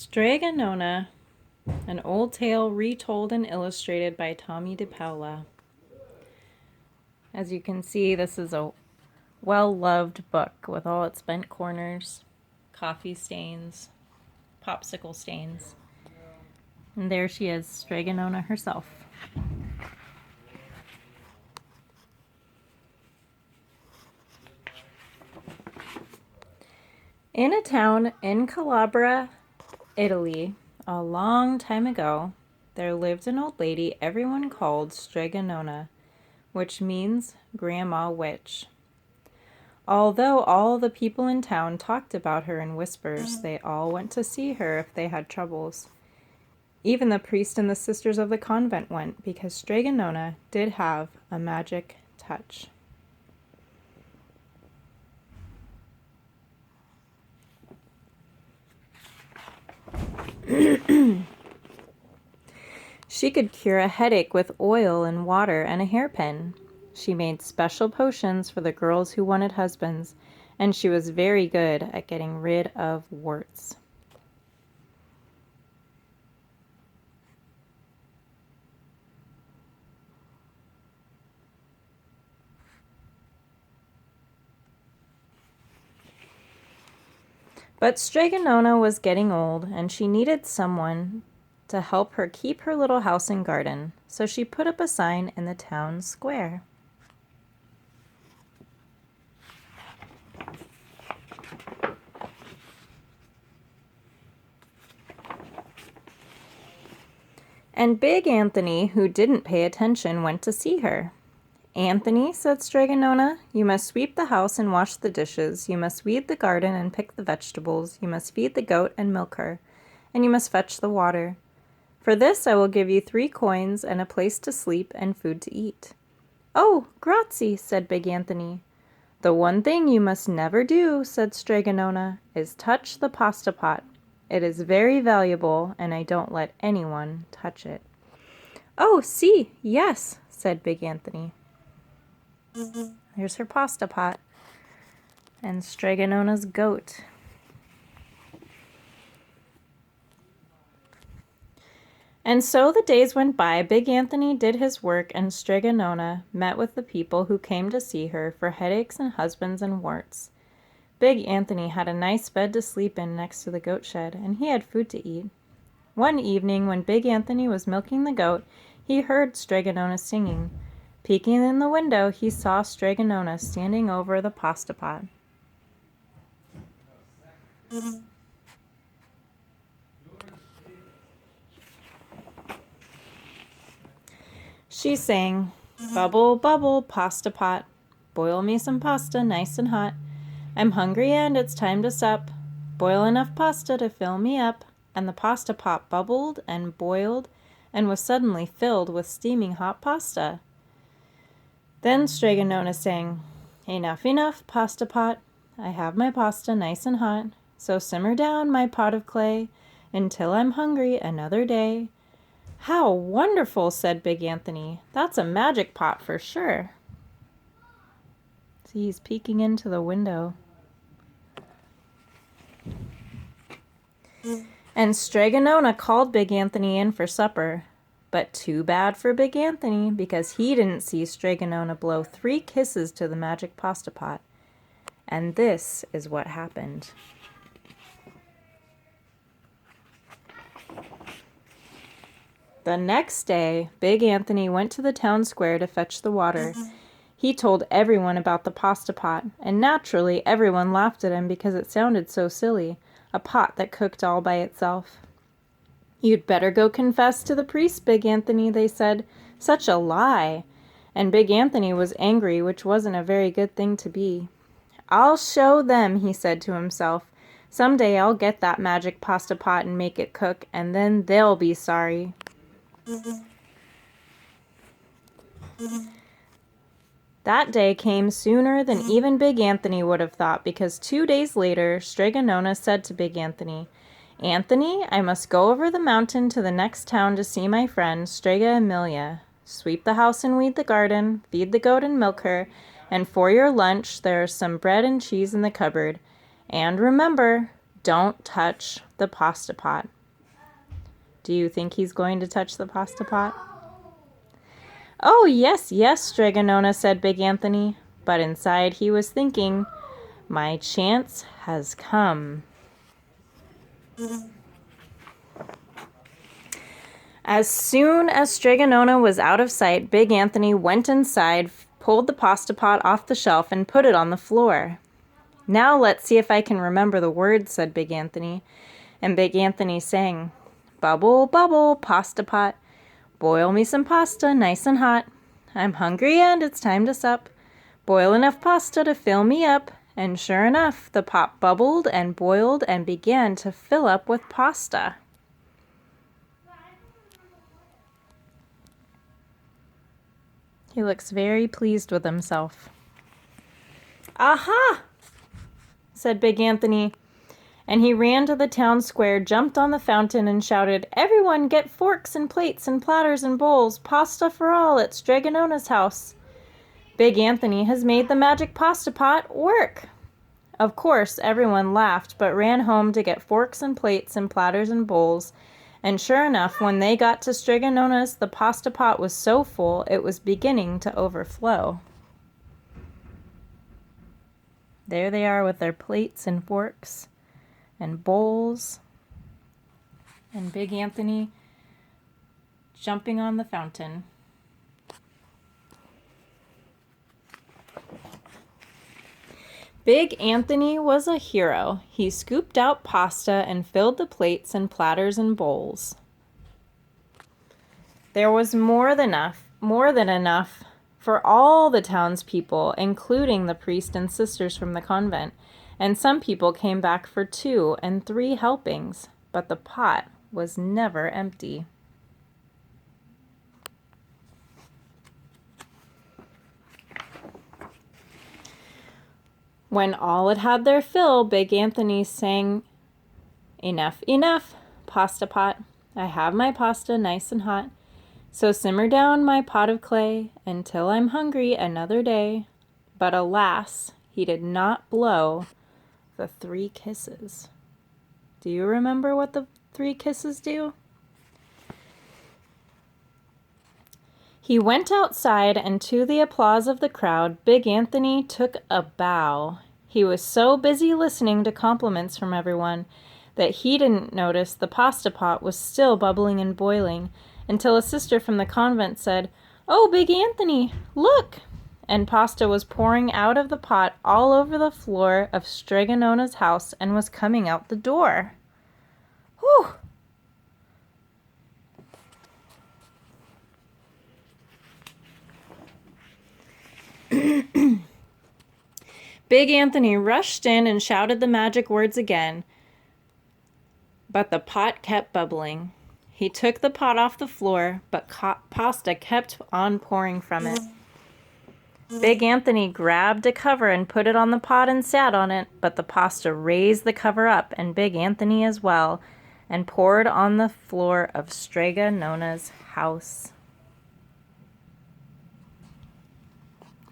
Streganona, an old tale retold and illustrated by Tommy DePaula. As you can see, this is a well-loved book with all its bent corners, coffee stains, popsicle stains. And there she is, Streganona herself. In a town in Calabria, Italy, a long time ago, there lived an old lady everyone called Streganona, which means Grandma Witch. Although all the people in town talked about her in whispers, they all went to see her if they had troubles. Even the priest and the sisters of the convent went, because Streganona did have a magic touch. She could cure a headache with oil and water and a hairpin. She made special potions for the girls who wanted husbands, and she was very good at getting rid of warts. But Streganona was getting old, and she needed someone to help her keep her little house and garden, so she put up a sign in the town square. And Big Anthony, who didn't pay attention, went to see her. "Anthony," said Streganona, "you must sweep the house and wash the dishes. You must weed the garden and pick the vegetables. You must feed the goat and milk her. And you must fetch the water. For this I will give you 3 coins and a place to sleep and food to eat." "Oh, grazie," said Big Anthony. "The one thing you must never do," said Streganona, "is touch the pasta pot. It is very valuable, and I don't let anyone touch it." "Oh, see, yes," said Big Anthony. Here's her pasta pot and Streganona's goat. And so the days went by. Big Anthony did his work, and Streganona met with the people who came to see her for headaches and husbands and warts. Big Anthony had a nice bed to sleep in next to the goat shed, and he had food to eat. One evening, when Big Anthony was milking the goat, he heard Streganona singing. Peeking in the window, he saw Streganona standing over the pasta pot. She sang, "Bubble, bubble, pasta pot. Boil me some pasta nice and hot. I'm hungry and it's time to sup. Boil enough pasta to fill me up." And the pasta pot bubbled and boiled and was suddenly filled with steaming hot pasta. Then Streganona sang, "Enough, enough, pasta pot. I have my pasta nice and hot. So simmer down, my pot of clay, until I'm hungry another day." "How wonderful," said Big Anthony. "That's a magic pot for sure." See, he's peeking into the window. And Streganona called Big Anthony in for supper. But too bad for Big Anthony, because he didn't see Streganona blow 3 kisses to the magic pasta pot. And this is what happened. The next day, Big Anthony went to the town square to fetch the water. He told everyone about the pasta pot, and naturally everyone laughed at him because it sounded so silly, a pot that cooked all by itself. "You'd better go confess to the priest, Big Anthony," they said. "Such a lie!" And Big Anthony was angry, which wasn't a very good thing to be. "I'll show them," he said to himself. "Someday I'll get that magic pasta pot and make it cook, and then they'll be sorry." That day came sooner than even Big Anthony would have thought, because 2 days later, Streganona said to Big Anthony, "Anthony, I must go over the mountain to the next town to see my friend, Strega Emilia. Sweep the house and weed the garden, feed the goat and milk her, and for your lunch there's some bread and cheese in the cupboard. And remember, don't touch the pasta pot." Do you think he's going to touch the pasta pot? Oh, yes, yes, Streganona, said Big Anthony. But inside he was thinking, my chance has come. As soon as Streganona was out of sight, Big Anthony went inside, pulled the pasta pot off the shelf, and put it on the floor. Now let's see if I can remember the words, said Big Anthony. And Big Anthony sang, bubble, bubble, pasta pot. Boil me some pasta, nice and hot. I'm hungry and it's time to sup. Boil enough pasta to fill me up. And sure enough, the pot bubbled and boiled and began to fill up with pasta. He looks very pleased with himself. Aha! Said Big Anthony. And he ran to the town square, jumped on the fountain, and shouted, everyone get forks and plates and platters and bowls. Pasta for all at Streganona's house. Big Anthony has made the magic pasta pot work. Of course, everyone laughed, but ran home to get forks and plates and platters and bowls. And sure enough, when they got to Streganona's, the pasta pot was so full it was beginning to overflow. There they are with their plates and forks and bowls, and Big Anthony jumping on the fountain. Big Anthony was a hero. He scooped out pasta and filled the plates and platters and bowls. There was more than enough for all the townspeople, including the priest and sisters from the convent, and some people came back for 2 and 3 helpings, but the pot was never empty. When all had had their fill, Big Anthony sang, enough, enough, pasta pot. I have my pasta nice and hot. So simmer down my pot of clay until I'm hungry another day. But alas, he did not blow the 3 kisses. Do you remember what the 3 kisses do? He went outside, and to the applause of the crowd, Big Anthony took a bow. He was so busy listening to compliments from everyone that he didn't notice the pasta pot was still bubbling and boiling, until a sister from the convent said, "Oh, Big Anthony, look!" And pasta was pouring out of the pot all over the floor of Streganona's house and was coming out the door. Whew! Big Anthony rushed in and shouted the magic words again, but the pot kept bubbling. He took the pot off the floor, but pasta kept on pouring from it. Big Anthony grabbed a cover and put it on the pot and sat on it, but the pasta raised the cover up, and Big Anthony as well, and poured on the floor of Streganona's house.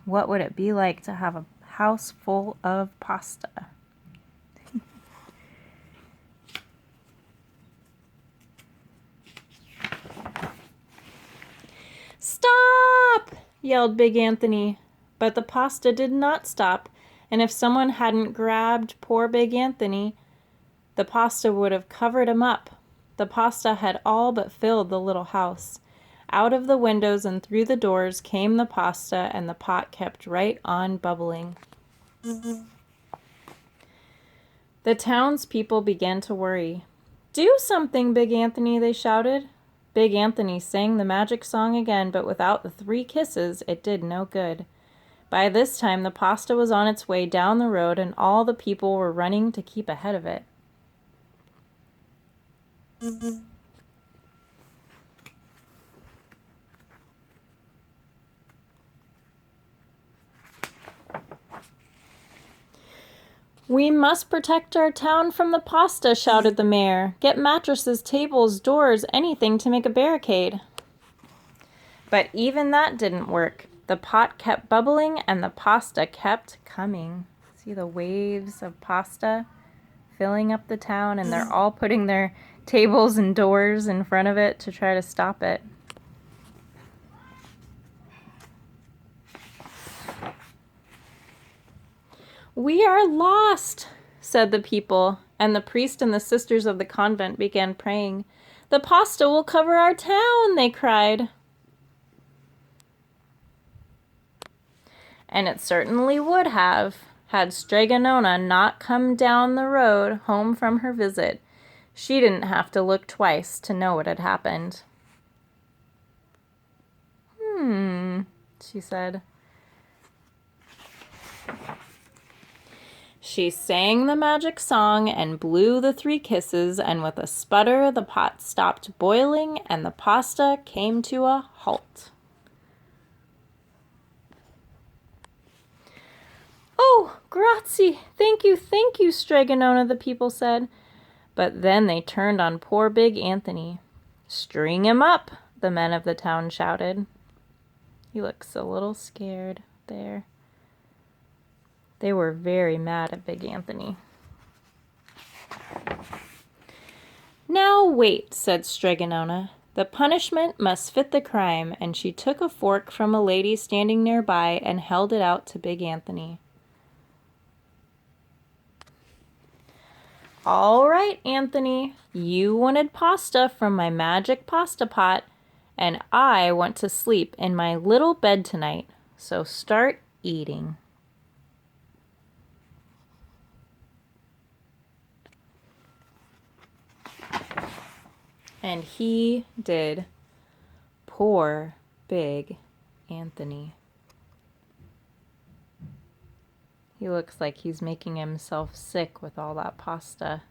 What would it be like to have a house full of pasta? "Stop!" yelled Big Anthony. But the pasta did not stop, and if someone hadn't grabbed poor Big Anthony, the pasta would have covered him up. The pasta had all but filled the little house. Out of the windows and through the doors came the pasta, and the pot kept right on bubbling. The townspeople began to worry. "Do something, Big Anthony," they shouted. Big Anthony sang the magic song again, but without the 3 kisses, it did no good. By this time, the pasta was on its way down the road, and all the people were running to keep ahead of it. "We must protect our town from the pasta," shouted the mayor. "Get mattresses, tables, doors, anything to make a barricade." But even that didn't work. The pot kept bubbling and the pasta kept coming. See the waves of pasta filling up the town, and they're all putting their tables and doors in front of it to try to stop it. "We are lost," said the people, and the priest and the sisters of the convent began praying. "The pasta will cover our town," they cried. And it certainly would have, had Streganona not come down the road home from her visit. She didn't have to look twice to know what had happened. She said. She sang the magic song and blew the 3 kisses, and with a sputter the pot stopped boiling and the pasta came to a halt. "Oh, grazie! Thank you, Streganona," the people said. But then they turned on poor Big Anthony. "String him up," the men of the town shouted. He looks a little scared there. They were very mad at Big Anthony. "Now wait," said Streganona. "The punishment must fit the crime," and she took a fork from a lady standing nearby and held it out to Big Anthony. "All right, Anthony, you wanted pasta from my magic pasta pot, and I want to sleep in my little bed tonight, so start eating." And he did. Poor Big Anthony. He looks like he's making himself sick with all that pasta.